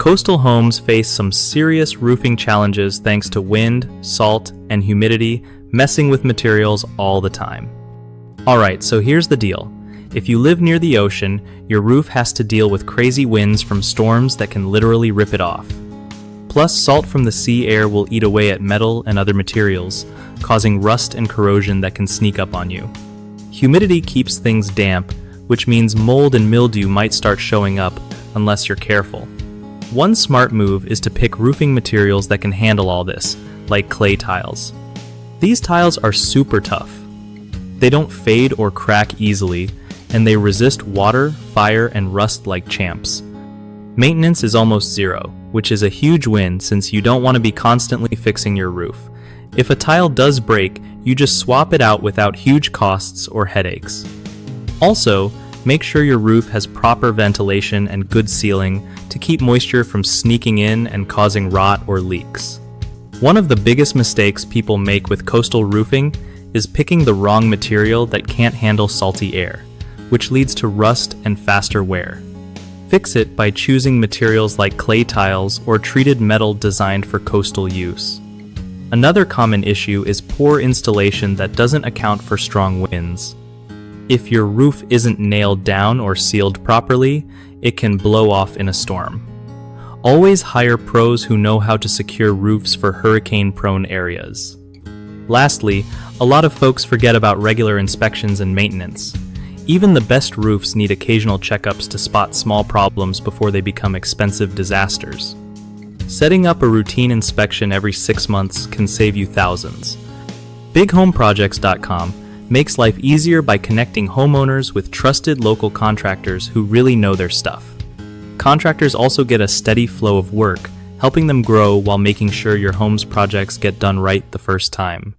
Coastal homes face some serious roofing challenges thanks to wind, salt, and humidity messing with materials all the time. Alright, so here's the deal. If you live near the ocean, your roof has to deal with crazy winds from storms that can literally rip it off. Plus, salt from the sea air will eat away at metal and other materials, causing rust and corrosion that can sneak up on you. Humidity keeps things damp, which means mold and mildew might start showing up unless you're careful. One smart move is to pick roofing materials that can handle all this, like clay tiles. These tiles are super tough. They don't fade or crack easily, and they resist water, fire, and rust like champs. Maintenance is almost zero, which is a huge win since you don't want to be constantly fixing your roof. If a tile does break, you just swap it out without huge costs or headaches. Also, make sure your roof has proper ventilation and good sealing to keep moisture from sneaking in and causing rot or leaks. One of the biggest mistakes people make with coastal roofing is picking the wrong material that can't handle salty air, which leads to rust and faster wear. Fix it by choosing materials like clay tiles or treated metal designed for coastal use. Another common issue is poor installation that doesn't account for strong winds. If your roof isn't nailed down or sealed properly, it can blow off in a storm. Always hire pros who know how to secure roofs for hurricane-prone areas. Lastly, a lot of folks forget about regular inspections and maintenance. Even the best roofs need occasional checkups to spot small problems before they become expensive disasters. Setting up a routine inspection every 6 months can save you thousands. BigHomeProjects.com makes life easier by connecting homeowners with trusted local contractors who really know their stuff. Contractors also get a steady flow of work, helping them grow while making sure your home's projects get done right the first time.